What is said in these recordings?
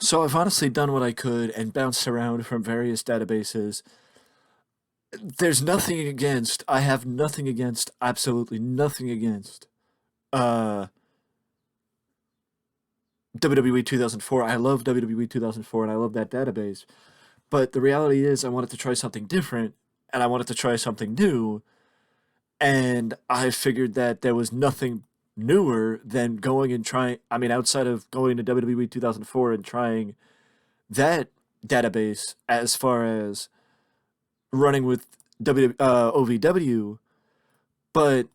So I've honestly done what I could and bounced around from various databases. There's nothing against, I have nothing against, absolutely nothing against uh WWE 2004. I love WWE 2004 and I love that database. But the reality is I wanted to try something different and I wanted to try something new, and I figured that there was nothing newer than going and trying, I mean, outside of going to WWE 2004 and trying that database as far as running with OVW. But,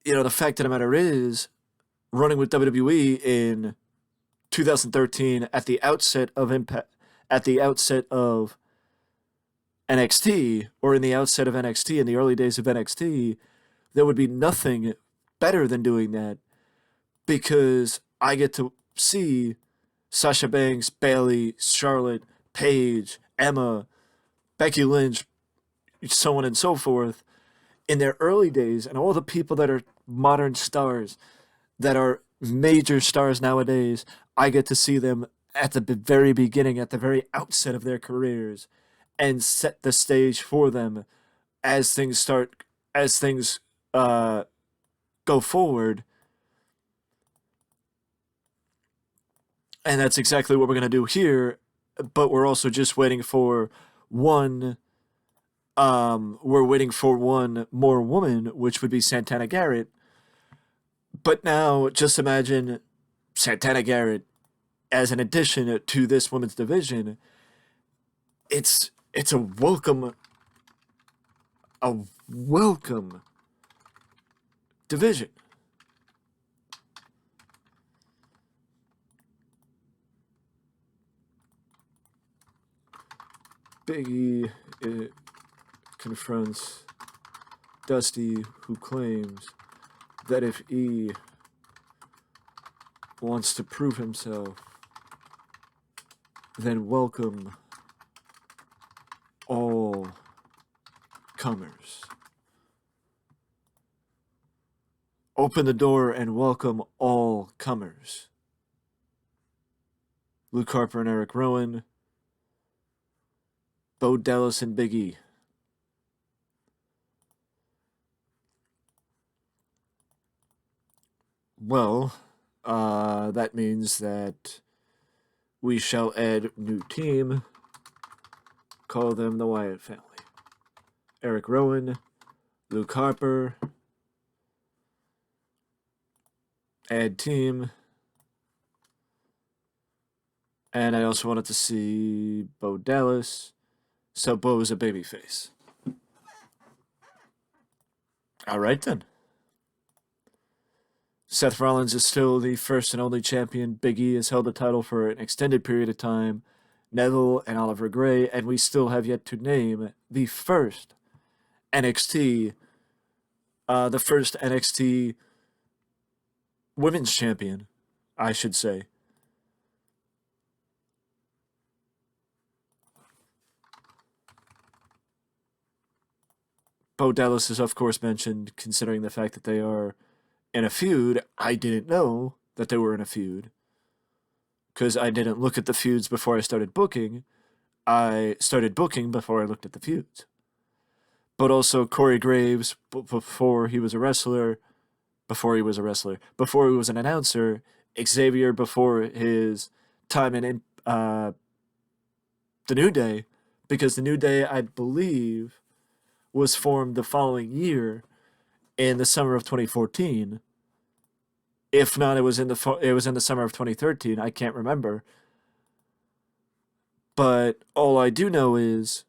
the fact of the matter is, running with WWE in 2013 at the outset of Impact, at the outset of NXT, or in the outset of NXT, in the early days of NXT, there would be nothing better than doing that because I get to see Sasha Banks, Bayley, Charlotte, Paige, Emma, Becky Lynch, so on and so forth, in their early days, and all the people that are modern stars, that are major stars nowadays, I get to see them at the very beginning, at the very outset of their careers, and set the stage for them as things start, as things uh, go forward. And that's exactly what we're going to do here. But we're also just waiting for one. We're waiting for one more woman, which would be Santana Garrett. But now, just imagine Santana Garrett as an addition to this women's division. It's a welcome division. Biggie confronts Dusty, who claims that if E wants to prove himself, then welcome all comers. Open the door and welcome all comers. Luke Harper and Eric Rowan, Bo Dallas and Big E. Well, that means that we shall add new team. Call them the Wyatt family. Eric Rowan, Luke Harper. Add team. And I also wanted to see Bo Dallas. So Bo is a babyface. Alright then. Seth Rollins is still the first and only champion. Big E has held the title for an extended period of time. Neville and Oliver Gray, and we still have yet to name the first NXT, the first NXT women's champion, I should say. Bo Dallas is, of course, mentioned, considering the fact that they are in a feud. I didn't know that they were in a feud because I didn't look at the feuds before I started booking. I started booking before I looked at the feuds. But also Corey Graves, before he was a wrestler, before he was an announcer, Xavier before his time in the New Day, because the New Day, I believe, was formed the following year in the summer of 2014. If not, it was in the summer of 2013. I can't remember. But all I do know is,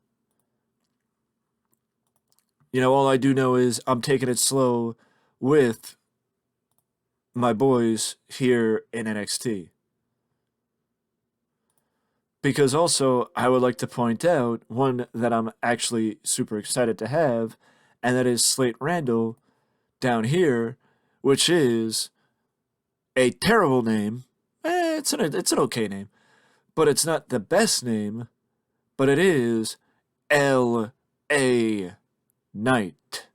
I'm taking it slow with my boys here in NXT. Because also, I would like to point out one that I'm actually super excited to have, and that is Slate Randall down here, which is a terrible name. It's an okay name, but it's not the best name. But it is L.A. Knight.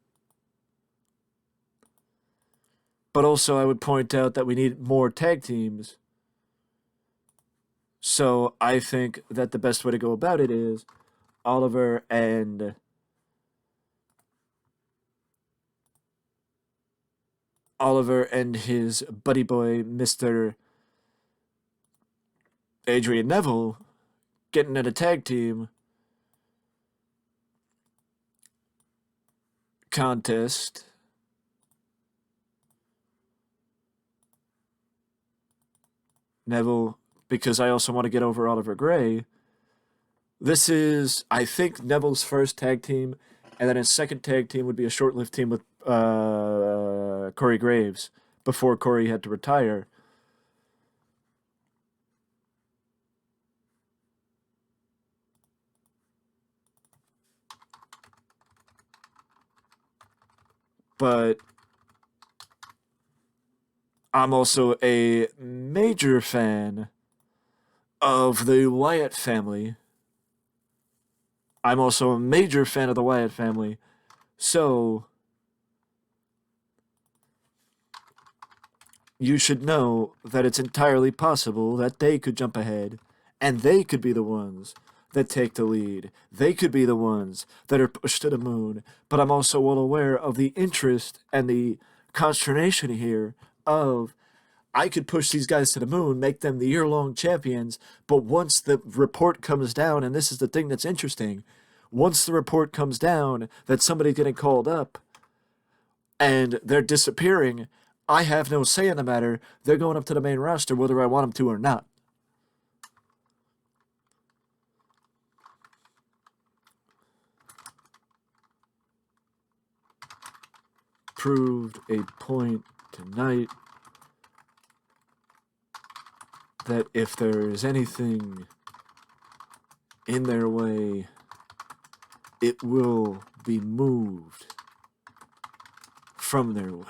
But also, I would point out that we need more tag teams. So I think that the best way to go about it is Oliver and his buddy boy, Mr. Adrian Neville, getting in a tag team contest. Neville, because I also want to get over Oliver Gray. This is, I think, Neville's first tag team, and then his second tag team would be a short-lived team with Corey Graves before Corey had to retire. But I'm also a major fan of the Wyatt family. I'm also a major fan of the Wyatt family. So you should know that it's entirely possible that they could jump ahead and they could be the ones that take the lead. They could be the ones that are pushed to the moon. But I'm also well aware of the interest and the consternation here of I could push these guys to the moon, make them the year-long champions, but once the report comes down, and this is the thing that's interesting, once the report comes down that somebody's getting called up and they're disappearing, I have no say in the matter. They're going up to the main roster whether I want them to or not. Proved a point tonight that if there is anything in their way, it will be moved from their way.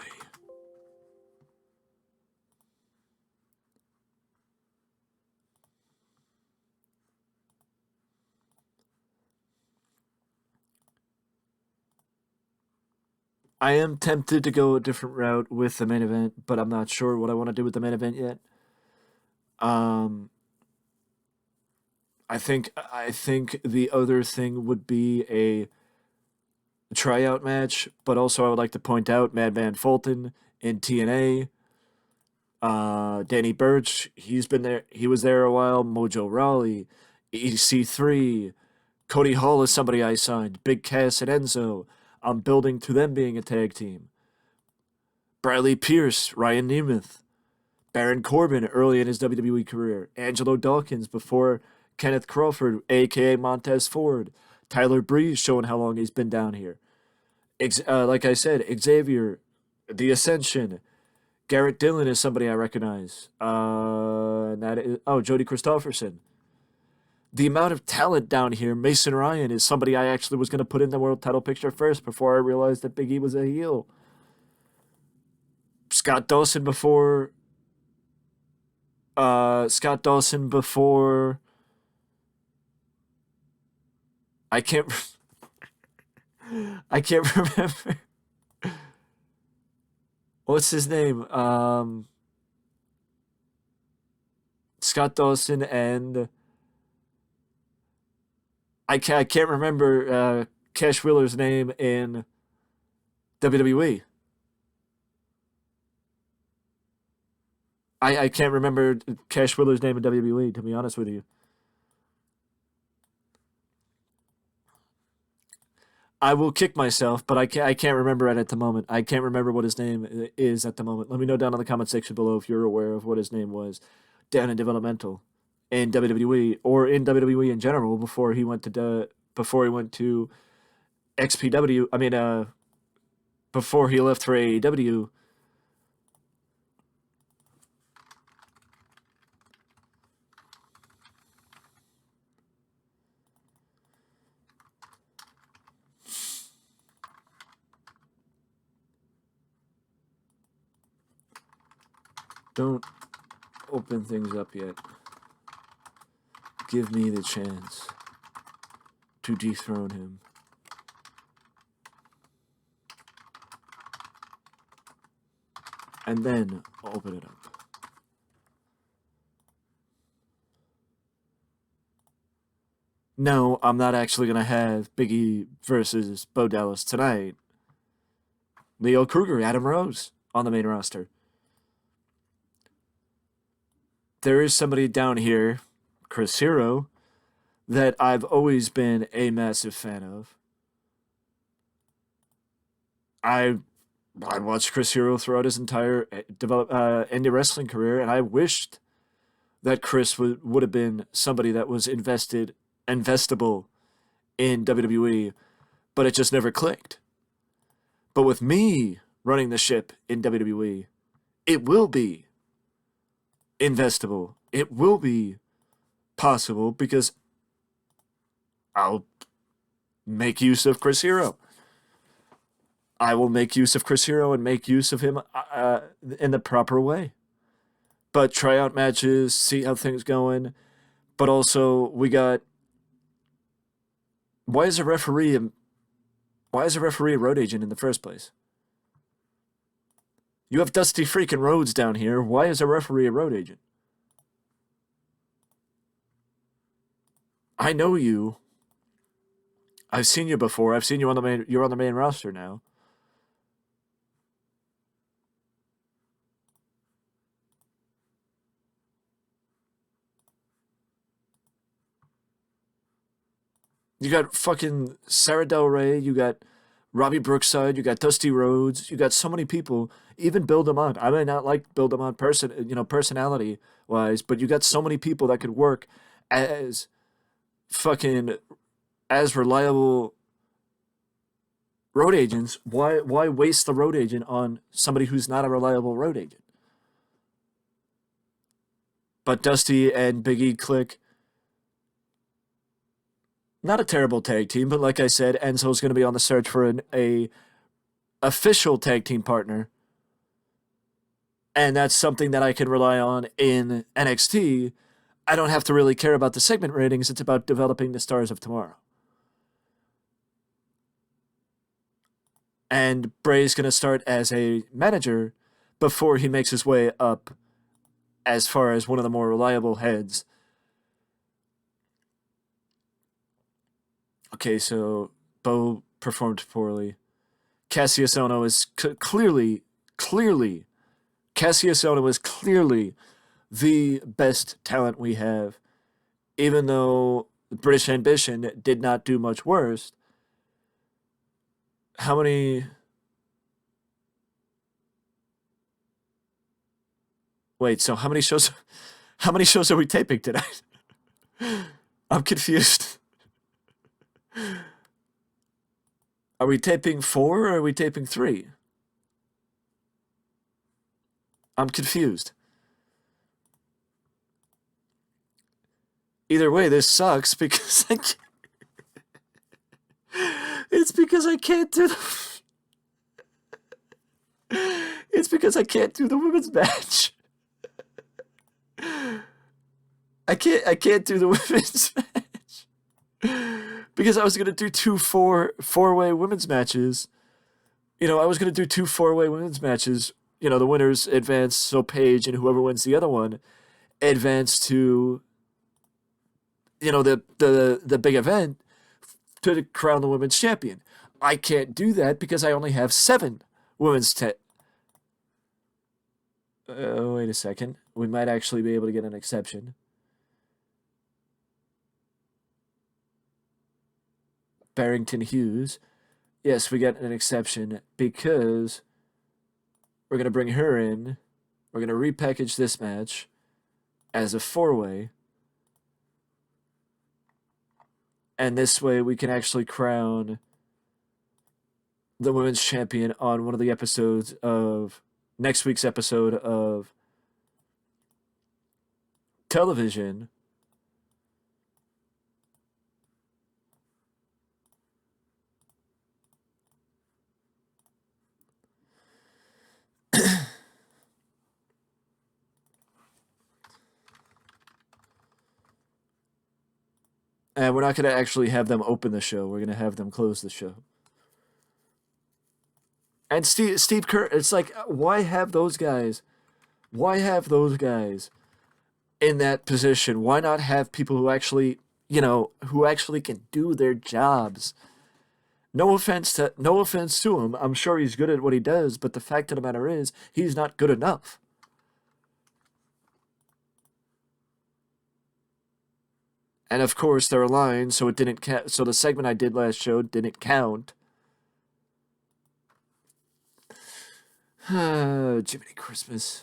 I am tempted to go a different route with the main event, but I'm not sure what I want to do with the main event yet. Um, I think the other thing would be a tryout match, but also I would like to point out Madman Fulton in TNA. Danny Burch, he's been there. He was there a while. Mojo Rawley, EC3, Cody Hall is somebody I signed. Big Cass and Enzo. I'm building to them being a tag team. Bradley Pierce, Ryan Nemeth, Baron Corbin early in his WWE career, Angelo Dawkins before Kenneth Crawford, aka Montez Ford, Tyler Breeze showing how long he's been down here. Like I said, Xavier, The Ascension, Garrett Dillon is somebody I recognize. Jody Christopherson. The amount of talent down here, Mason Ryan is somebody I actually was going to put in the world title picture first before I realized that Big E was a heel. Scott Dawson before Scott Dawson before I can't I can't remember what's his name. Scott Dawson and I can't remember Cash Wheeler's name in WWE. I can't remember Cash Wheeler's name in WWE, to be honest with you. I will kick myself, but I can't remember it at the moment. I can't remember what his name is at the moment. Let me know down in the comment section below if you're aware of what his name was down in developmental in WWE or in WWE in general before he went to XPW. I mean, before he left for AEW. Don't open things up yet. Give me the chance to dethrone him. And then open it up. no, I'm not actually going to have Big E versus Bo Dallas tonight. Leo Kruger, Adam Rose on the main roster. There is somebody down here, Chris Hero, that I've always been a massive fan of. I I watched Chris Hero throughout his entire indie wrestling career, and I wished that Chris would have been somebody that was investable in WWE, but it just never clicked. But with me running the ship in WWE, it will be investable. It will be possible because I'll make use of Chris Hero. I will make use of Chris Hero and make use of him in the proper way. But tryout matches, see how things going. But also, we got. Why is a referee a road agent in the first place? You have Dusty freaking Rhodes down here. Why is a referee a road agent? I know you. I've seen you before. I've seen you on the main. You're on the main roster now. You got fucking Sarah Del Rey. You got Robbie Brookside. You got Dusty Rhodes. You got so many people. Even Bill DeMont. I may not like Bill DeMont personality wise, but you got so many people that could work as fucking as reliable road agents. Why waste the road agent on somebody who's not a reliable road agent? But Dusty and Big E click. Not a terrible tag team, but like I said, Enzo's going to be on the search for a official tag team partner, and that's something that I can rely on in NXT. I don't have to really care about the segment ratings. It's about developing the stars of tomorrow. And Bray's going to start as a manager before he makes his way up as far as one of the more reliable heads. Okay, so Bo performed poorly. Cassius Ohno is clearly, Cassius Ohno is clearly the best talent we have, even though British Ambition did not do much worse. How many? Wait, so how many shows? How many shows are we taping tonight? I'm confused. Are we taping 4 or are we taping 3? I'm confused. Either way, this sucks because it's because I can't do it's because I can't do the women's match. I can't do the women's match. Because I was gonna do two four-way women's matches. I was gonna do two four-way women's matches. The winners advance, so Paige and whoever wins the other one advance to the big event to crown the women's champion. I can't do that because I only have 7 women's wait a second. We might actually be able to get an exception. Barrington Hughes. Yes, we get an exception because we're going to bring her in. We're going to repackage this match as a 4-way. And this way we can actually crown the women's champion on one of the episodes of next week's episode of television. And we're not going to actually have them open the show. We're going to have them close the show. And Steve Kerr, it's like, why have those guys? Why have those guys in that position? Why not have people who actually who actually can do their jobs. No offense to him. I'm sure he's good at what he does, but the fact of the matter is, he's not good enough. And of course, there are lines, so it didn't count. So the segment I did last show didn't count. Jiminy Christmas.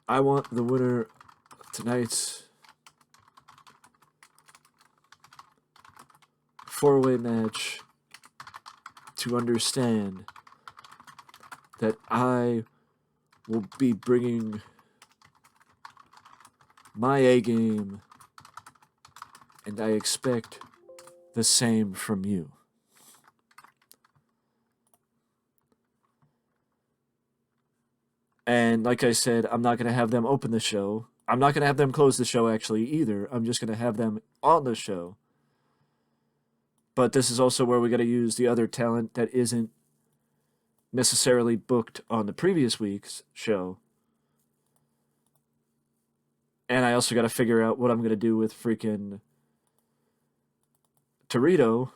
I want the winner of tonight's four-way match to understand that I will be bringing my A game, and I expect the same from you. And like I said, I'm not going to have them open the show. I'm not going to have them close the show, actually, either. I'm just going to have them on the show. But this is also where we got to use the other talent that isn't necessarily booked on the previous week's show. And I also got to figure out what I'm going to do with freaking Torito.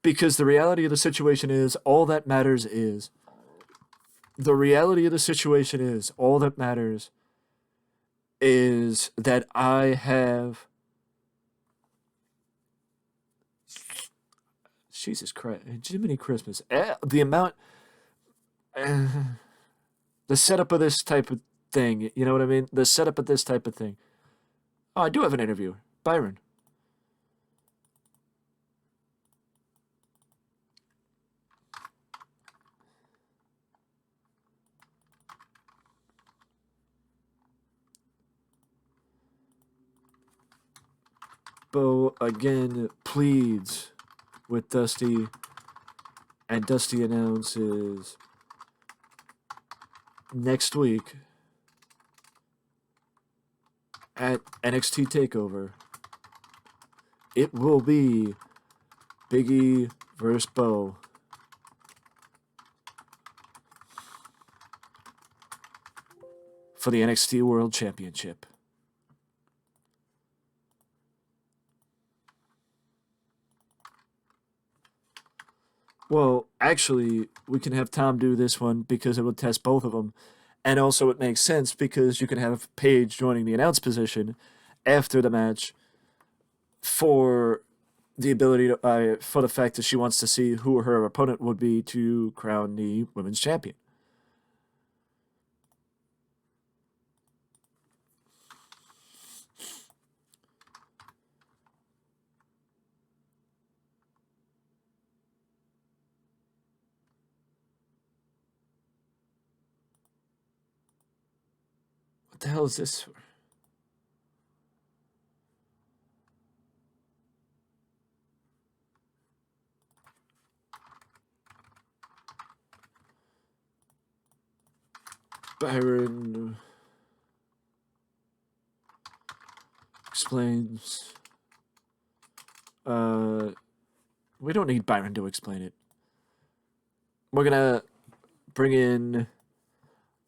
Because the reality of the situation is, all that matters is. The reality of the situation is, all that matters is that I have. Jesus Christ. Jiminy Christmas. The amount. The setup of this type of thing. You know what I mean? The setup of this type of thing. Oh, I do have an interviewer. Byron. Bo again pleads with Dusty, and Dusty announces next week at NXT TakeOver, it will be Big E versus Bo. For the NXT World Championship. Well, actually, we can have Tom do this one because it will test both of them. And also, it makes sense because you can have Paige joining the announce position after the match for the ability to, for the fact that she wants to see who her opponent would be to crown the women's champion. What the hell is this? Byron explains. We don't need Byron to explain it. We're gonna bring in.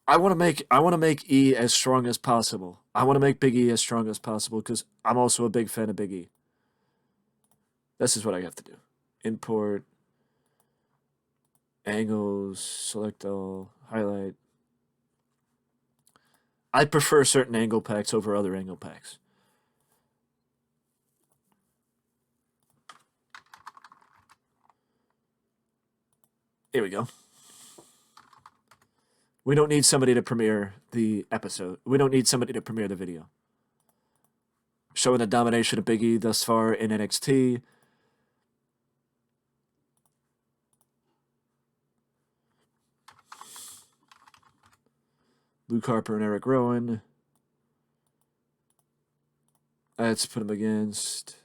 I want to make E as strong as possible. I want to make Big E as strong as possible because I'm also a big fan of Big E. This is what I have to do. Import angles, select all, highlight. I prefer certain angle packs over other angle packs. Here we go. We don't need somebody to premiere the episode. We don't need somebody to premiere the video. Showing the domination of Big E thus far in NXT. Luke Harper and Eric Rowan. Let's put him against.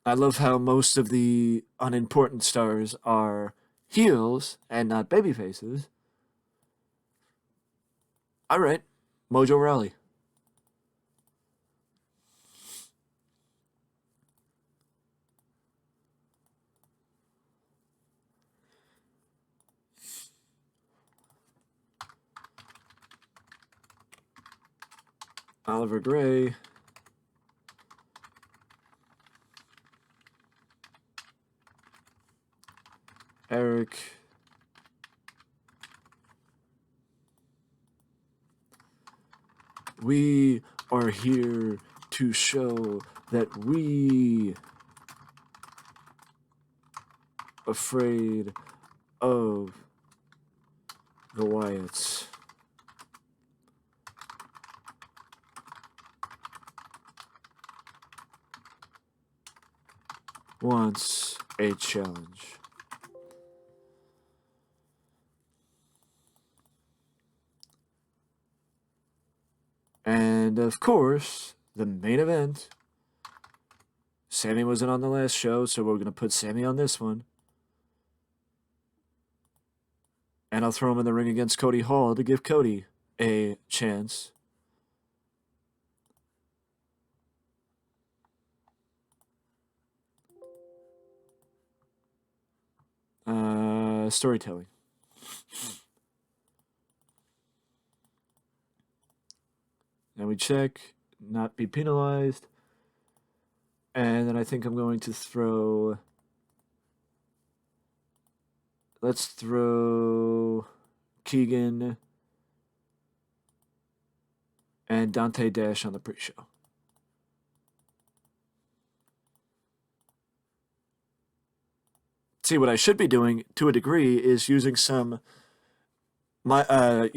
I love how most of the unimportant stars are heels and not baby faces. All right, Mojo Rawley. Oliver Gray. Eric. We are here to show that we afraid of the Wyatts. Wants a challenge. And of course, the main event. Sammy wasn't on the last show, so we're going to put Sammy on this one. And I'll throw him in the ring against Cody Hall to give Cody a chance. Storytelling. Now we check, not be penalized. And then I think I'm going to throw... Let's throw Keegan and Dante Dash on the pre-show. See, what I should be doing, to a degree, is using some local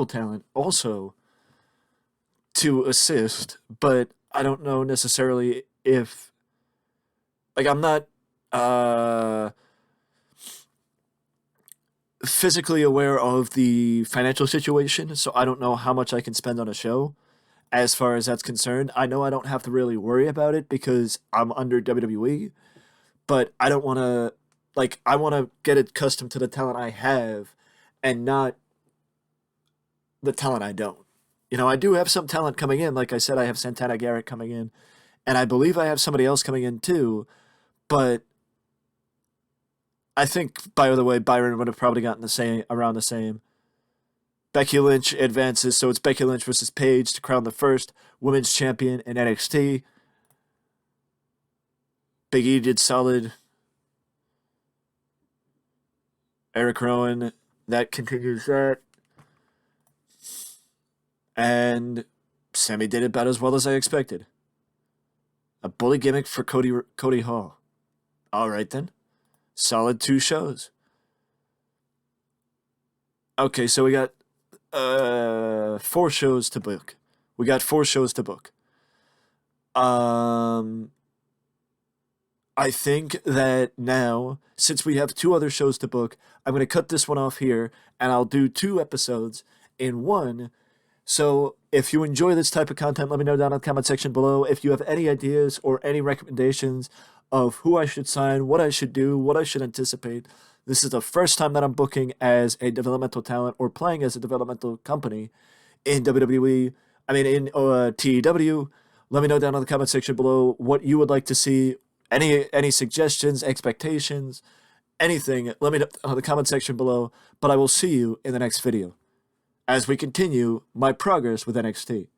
talent also to assist, but I don't know necessarily if, like, I'm not physically aware of the financial situation, so I don't know how much I can spend on a show. As far as that's concerned, I know I don't have to really worry about it because I'm under WWE, but I don't want to, like, I want to get accustomed to the talent I have and not the talent I don't. You know, I do have some talent coming in. Like I said, I have Santana Garrett coming in, and I believe I have somebody else coming in too, but I think, by the way, Byron would have probably gotten around the same. Becky Lynch advances, so it's Becky Lynch versus Paige to crown the first women's champion in NXT. Big E did solid. Eric Rowan, that continues that. And Sammy did about as well as I expected. A bully gimmick for Cody Hall. All right then. Solid 2 shows. Okay, so we got 4 shows to book. I think that now, since we have 2 other shows to book, I'm going to cut this one off here, and I'll do 2 episodes in one. So if you enjoy this type of content, let me know down in the comment section below. If you have any ideas or any recommendations of who I should sign, what I should do, what I should anticipate. This is the first time that I'm booking as a developmental talent or playing as a developmental company in WWE. I mean, in TEW. Let me know down in the comment section below what you would like to see. Any suggestions, expectations, anything. Let me know in the comment section below. But I will see you in the next video as we continue my progress with NXT.